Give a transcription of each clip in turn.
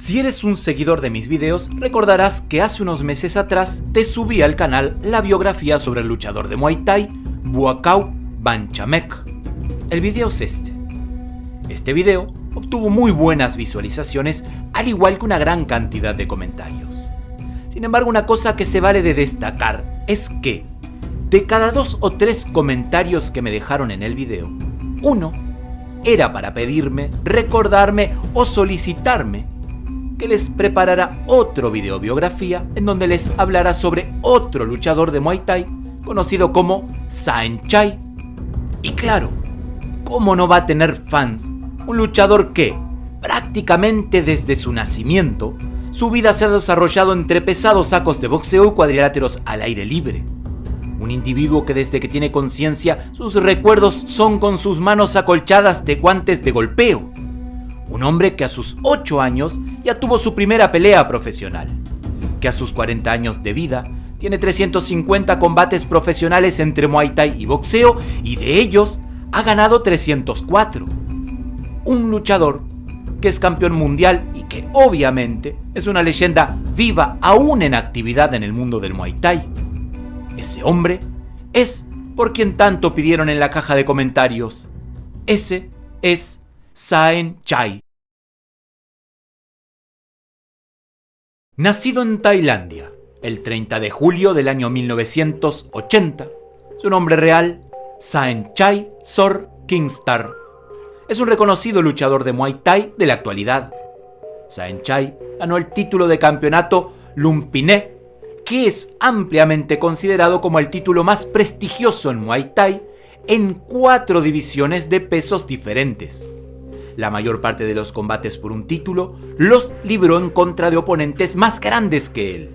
Si eres un seguidor de mis videos, recordarás que hace unos meses atrás te subí al canal la biografía sobre el luchador de Muay Thai, Buakaw Banchamek. El video es este. Este video obtuvo muy buenas visualizaciones, al igual que una gran cantidad de comentarios. Sin embargo, una cosa que se vale de destacar es que, de cada 2 o 3 comentarios que me dejaron en el video, uno era para pedirme, recordarme o solicitarme que les preparara otro video biografía en donde les hablara sobre otro luchador de Muay Thai conocido como Saenchai. Y claro, ¿cómo no va a tener fans un luchador que, prácticamente desde su nacimiento, su vida se ha desarrollado entre pesados sacos de boxeo y cuadriláteros al aire libre? Un individuo que desde que tiene conciencia sus recuerdos son con sus manos acolchadas de guantes de golpeo. Un hombre que a sus 8 años ya tuvo su primera pelea profesional. Que a sus 40 años de vida tiene 350 combates profesionales entre Muay Thai y boxeo y de ellos ha ganado 304. Un luchador que es campeón mundial y que obviamente es una leyenda viva aún en actividad en el mundo del Muay Thai. Ese hombre es por quien tanto pidieron en la caja de comentarios. Ese es Saenchai. Nacido en Tailandia el 30 de julio del año 1980, su nombre real, Saenchai Sor Kingstar, es un reconocido luchador de Muay Thai de la actualidad. Saenchai ganó el título de campeonato Lumpinee, que es ampliamente considerado como el título más prestigioso en Muay Thai en 4 divisiones de pesos diferentes. La mayor parte de los combates por un título los libró en contra de oponentes más grandes que él.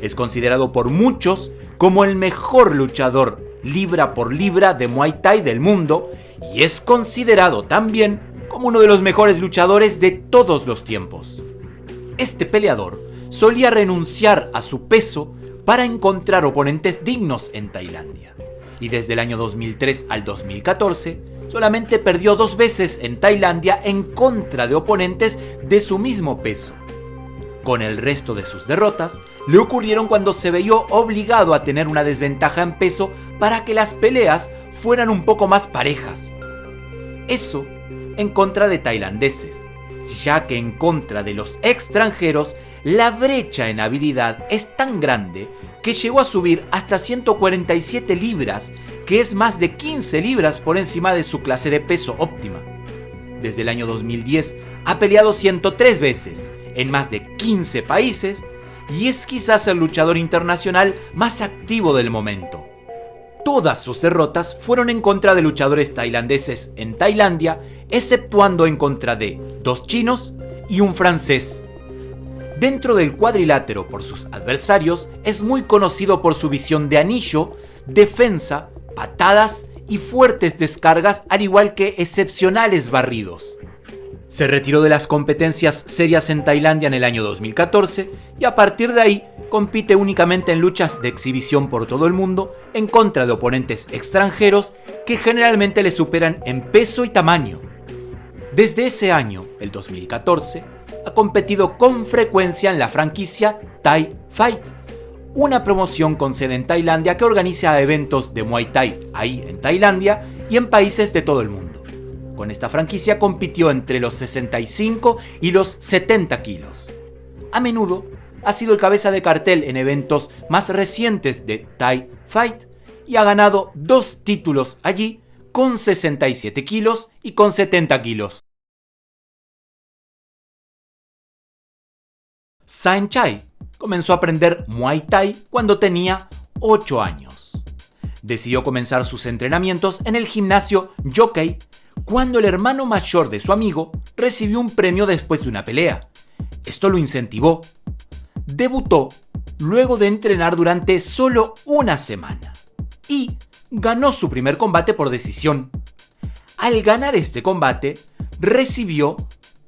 Es considerado por muchos como el mejor luchador libra por libra de Muay Thai del mundo y es considerado también como uno de los mejores luchadores de todos los tiempos. Este peleador solía renunciar a su peso para encontrar oponentes dignos en Tailandia y desde el año 2003 al 2014 solamente perdió 2 veces en Tailandia en contra de oponentes de su mismo peso. Con el resto de sus derrotas, le ocurrieron cuando se vio obligado a tener una desventaja en peso para que las peleas fueran un poco más parejas. Eso en contra de tailandeses, ya que en contra de los extranjeros, la brecha en habilidad es tan grande que llegó a subir hasta 147 libras, que es más de 15 libras por encima de su clase de peso óptima. Desde el año 2010 ha peleado 103 veces en más de 15 países y es quizás el luchador internacional más activo del momento. Todas sus derrotas fueron en contra de luchadores tailandeses en Tailandia, exceptuando en contra de 2 chinos y un francés. Dentro del cuadrilátero por sus adversarios, es muy conocido por su visión de anillo, defensa, patadas y fuertes descargas, al igual que excepcionales barridos. Se retiró de las competencias serias en Tailandia en el año 2014 y a partir de ahí compite únicamente en luchas de exhibición por todo el mundo en contra de oponentes extranjeros que generalmente le superan en peso y tamaño. Desde ese año, el 2014, ha competido con frecuencia en la franquicia Thai Fight, una promoción con sede en Tailandia que organiza eventos de Muay Thai ahí en Tailandia y en países de todo el mundo. Con esta franquicia compitió entre los 65 y los 70 kilos. A menudo ha sido el cabeza de cartel en eventos más recientes de Thai Fight y ha ganado 2 títulos allí con 67 kilos y con 70 kilos. Saenchai comenzó a aprender Muay Thai cuando tenía 8 años. Decidió comenzar sus entrenamientos en el gimnasio Jockey cuando el hermano mayor de su amigo recibió un premio después de una pelea. Esto lo incentivó. Debutó luego de entrenar durante solo una semana y ganó su primer combate por decisión. Al ganar este combate, recibió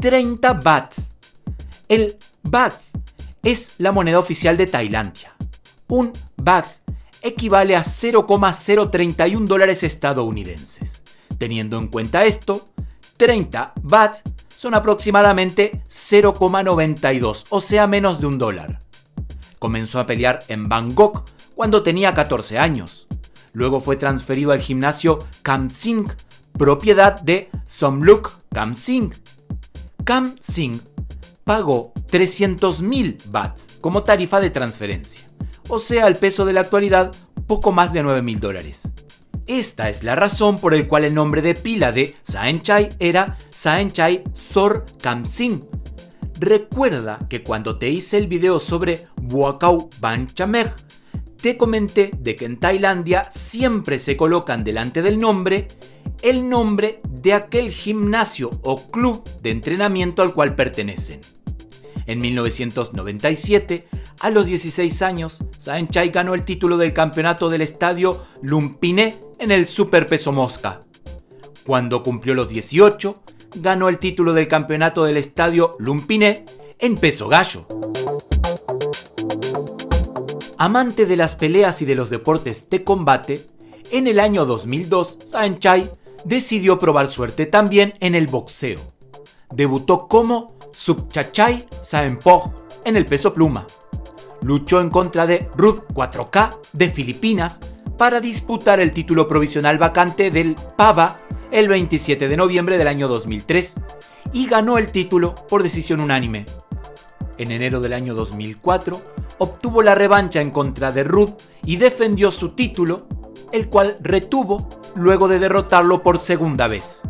30 bahts. El bahts es la moneda oficial de Tailandia. Un bahts equivale a 0,031 dólares estadounidenses. Teniendo en cuenta esto, 30 bahts son aproximadamente 0,92, o sea menos de $1. Comenzó a pelear en Bangkok cuando tenía 14 años. Luego fue transferido al gimnasio Kam Sing, propiedad de Somluck Kam Sing. Kam Sing pagó 300.000 bahts como tarifa de transferencia, o sea, al peso de la actualidad, poco más de $9.000. Esta es la razón por la cual el nombre de pila de Saenchai era Saenchai Sor Kam Sing. Recuerda que cuando te hice el video sobre Buakaw Ban Chameg, te comenté de que en Tailandia siempre se colocan delante del nombre el nombre de aquel gimnasio o club de entrenamiento al cual pertenecen. En 1997, a los 16 años, Saenchai ganó el título del campeonato del estadio Lumpinee en el superpeso mosca. Cuando cumplió los 18, ganó el título del campeonato del estadio Lumpinee en peso gallo. Amante de las peleas y de los deportes de combate, en el año 2002 Saenchai decidió probar suerte también en el boxeo. Debutó como Subchachai Saempoj en el peso pluma. Luchó en contra de Ruth 4K de Filipinas para disputar el título provisional vacante del PAVA el 27 de noviembre del año 2003 y ganó el título por decisión unánime. En enero del año 2004 obtuvo la revancha en contra de Ruth y defendió su título, el cual retuvo luego de derrotarlo por segunda vez.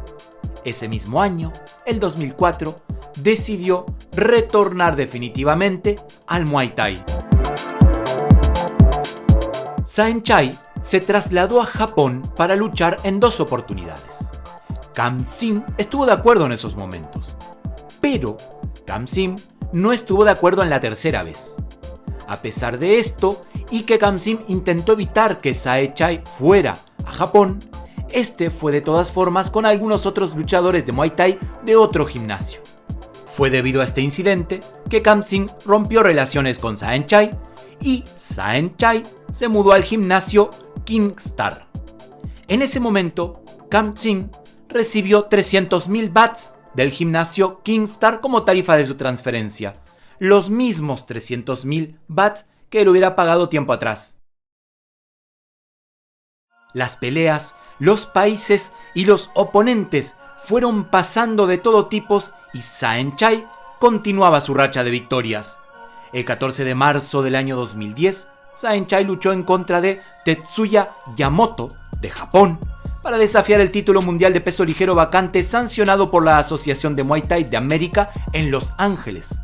Ese mismo año, el 2004, decidió retornar definitivamente al Muay Thai. Saenchai se trasladó a Japón para luchar en 2 oportunidades. Kam Sing estuvo de acuerdo en esos momentos, pero Kam Sing no estuvo de acuerdo en la tercera vez. A pesar de esto, y que Kam Sing intentó evitar que Saenchai fuera a Japón, este fue de todas formas con algunos otros luchadores de Muay Thai de otro gimnasio. Fue debido a este incidente que Kam Sing rompió relaciones con Saenchai y Saenchai se mudó al gimnasio Kingstar. En ese momento, Kam Sing recibió 300.000 bahts del gimnasio Kingstar como tarifa de su transferencia, los mismos 300.000 bahts que él hubiera pagado tiempo atrás. Las peleas, los países y los oponentes fueron pasando de todo tipo y Saenchai continuaba su racha de victorias. El 14 de marzo del año 2010, Saenchai luchó en contra de Tetsuya Yamamoto de Japón para desafiar el título mundial de peso ligero vacante sancionado por la Asociación de Muay Thai de América en Los Ángeles.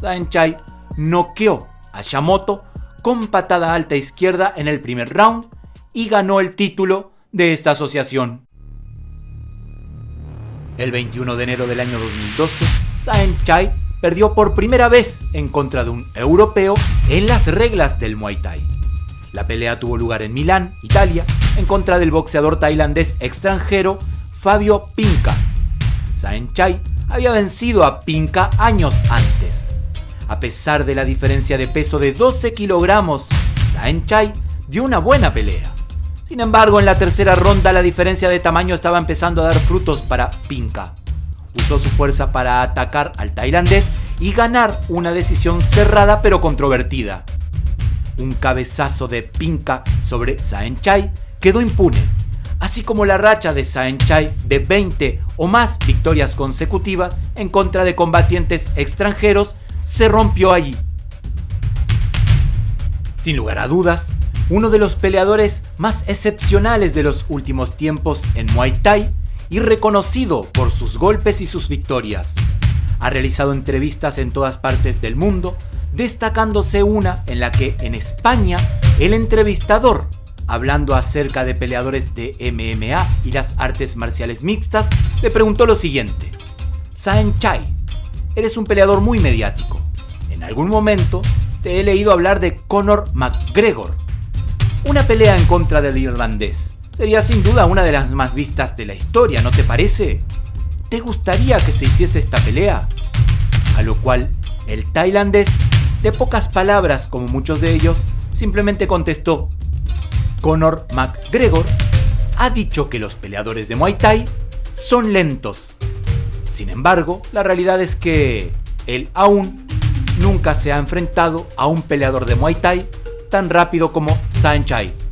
Saenchai noqueó a Yamamoto con patada alta izquierda en el primer round y ganó el título de esta asociación. El 21 de enero del año 2012, Saenchai perdió por primera vez en contra de un europeo en las reglas del Muay Thai. La pelea tuvo lugar en Milán, Italia, en contra del boxeador tailandés extranjero Fabio Pinca. Saenchai había vencido a Pinca años antes. A pesar de la diferencia de peso de 12 kilogramos, Saenchai dio una buena pelea. Sin embargo, en la tercera ronda la diferencia de tamaño estaba empezando a dar frutos para Pinca. Usó su fuerza para atacar al tailandés y ganar una decisión cerrada pero controvertida. Un cabezazo de Pinca sobre Saenchai quedó impune, así como la racha de Saenchai de 20 o más victorias consecutivas en contra de combatientes extranjeros se rompió allí. Sin lugar a dudas, uno de los peleadores más excepcionales de los últimos tiempos en Muay Thai y reconocido por sus golpes y sus victorias. Ha realizado entrevistas en todas partes del mundo, destacándose una en la que en España el entrevistador, hablando acerca de peleadores de MMA y las artes marciales mixtas, le preguntó lo siguiente: Saenchai, eres un peleador muy mediático. En algún momento te he leído hablar de Conor McGregor. Una pelea en contra del irlandés sería sin duda una de las más vistas de la historia, ¿no te parece? ¿Te gustaría que se hiciese esta pelea? A lo cual el tailandés, de pocas palabras como muchos de ellos, simplemente contestó: Conor McGregor ha dicho que los peleadores de Muay Thai son lentos. Sin embargo, la realidad es que él aún nunca se ha enfrentado a un peleador de Muay Thai tan rápido como Saenchai.